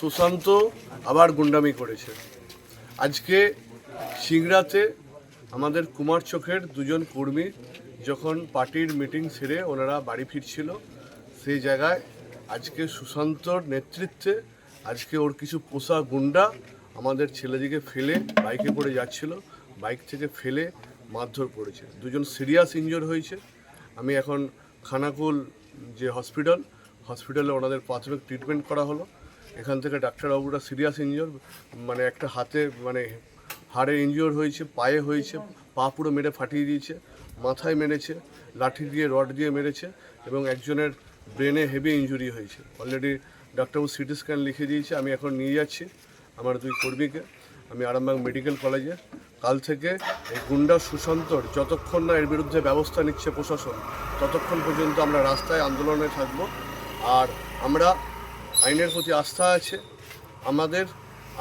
সুশান্ত আবার গুন্ডামি করেছে। আজকে সিংড়াতে আমাদের কুমার চোখের দুজন কর্মী যখন পার্টির মিটিং সেরে ওনারা বাড়ি ফিরছিল, সেই জায়গায় আজকে সুশান্তর নেতৃত্বে আজকে ওর কিছু পোষা গুন্ডা আমাদের ছেলেদিকে ফেলে বাইকে করে যাচ্ছিল, বাইক থেকে ফেলে মারধর করেছে। দুজন সিরিয়াস ইনজোর হয়েছে। আমি এখন খানাকুল যে হসপিটালে ওনাদের প্রাথমিক ট্রিটমেন্ট করা হলো। এখান থেকে ডাক্তারবাবুরা সিরিয়াস ইনজোর, মানে একটা হাতে মানে হাড়ে ইনজোর হয়েছে, পায়ে হয়েছে, পা পুরো মেরে ফাটিয়ে দিয়েছে, মাথায় মেরেছে, লাঠি দিয়ে রড দিয়ে মেরেছে এবং একজনের ব্রেনে হেভি ইনজুরি হয়েছে। অলরেডি ডাক্তারবাবু সিটি স্ক্যান লিখে দিয়েছে। আমি এখন নিয়ে যাচ্ছি আমার দুই কর্মীকে আমি আরামবাগ মেডিকেল কলেজে। কাল থেকে এই গুন্ডা সুশান্তর যতক্ষণ না এর বিরুদ্ধে ব্যবস্থা নিচ্ছে প্রশাসন, ততক্ষণ পর্যন্ত আমরা রাস্তায় আন্দোলনে থাকব। আর আমরা আইনের প্রতি আস্থা আছে আমাদের।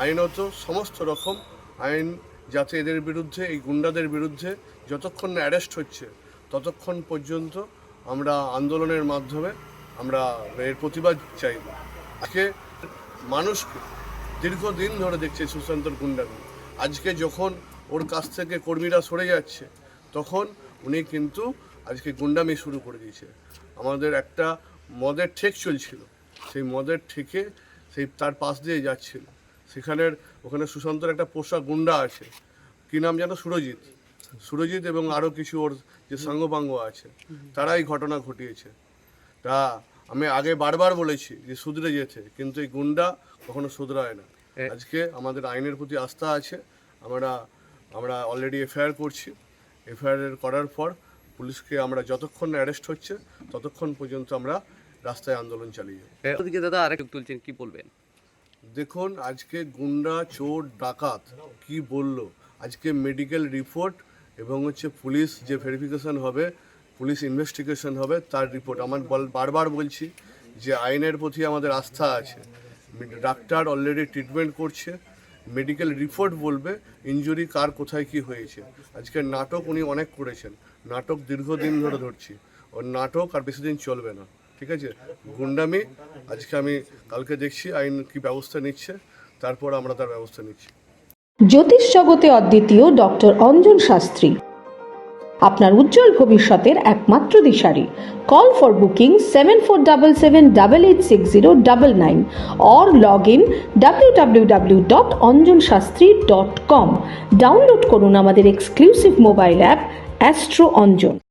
আইনত সমস্ত রকম আইন যাতে এদের বিরুদ্ধে, এই গুন্ডাদের বিরুদ্ধে যতক্ষণ না অ্যারেস্ট হচ্ছে ততক্ষণ পর্যন্ত আমরা আন্দোলনের মাধ্যমে আমরা এর প্রতিবাদ চাইব। আজকে মানুষকে দীর্ঘদিন ধরে দেখছে সুশান্তর গুন্ডামি। আজকে যখন ওর কাছ থেকে কর্মীরা সরে যাচ্ছে তখন উনি কিন্তু আজকে গুন্ডামি শুরু করে দিয়েছে। আমাদের একটা মদের ঠেক চলছিল, সেই মদের ঠেকে সেই তার পাশ দিয়ে যাচ্ছিল, ওখানে সুশান্তর একটা পোষা গুন্ডা আছে, কী নাম যেন, সুরজিৎ এবং আরও কিছু ওর যে সাঙ্গপাঙ্গ আছে, তারাই ঘটনা ঘটিয়েছে। তা আমি আগে বারবার বলেছি যে শুধরে যেতে, কিন্তু এই গুন্ডা কখনো শুধরায় না। আজকে আমাদের আইনের প্রতি আস্থা আছে। আমরা অলরেডি এফআইআর করছি। এফআইআর করার পর পুলিশকে আমরা যতক্ষণ না অ্যারেস্ট হচ্ছে ততক্ষণ পর্যন্ত আমরা রাস্তায় আন্দোলন চালিয়ে যাব। দাদা আরেক তুলছেন, কি বলবেন? দেখুন, আজকে গুন্ডা, চোর, ডাকাত কি বললো, আজকে মেডিকেল রিপোর্ট এবং পুলিশ যে ভেরিফিকেশন হবে, পুলিশ ইনভেস্টিগেশন হবে, তার রিপোর্ট। আমার বারবার বলছি যে আইনের প্রতি আমাদের আস্থা আছে। ডাক্তার অলরেডি ট্রিটমেন্ট করছে, মেডিকেল রিপোর্ট বলবে ইনজুরি কার কোথায় কি হয়েছে। আজকে নাটক উনি অনেক করেছেন, নাটক দীর্ঘদিন ধরে ধরছি, ওর নাটক আর বেশি দিন চলবে না, ঠিক আছে? গুন্ডামি আজকে আমি কালকে দেখছি আইন কি ব্যবস্থা নিচ্ছে, তারপর আমরা তার ব্যবস্থা নিচ্ছি। জ্যোতিষ জগতে অদ্বিতীয় ডক্টর অঞ্জন শাস্ত্রী, আপনার উজ্জ্বল ভবিষ্যতের একমাত্র দিশারি। Call for booking 7477886099 or log in www.anjanshastri.com। Download করুন আমাদের exclusive mobile app astro Anjan.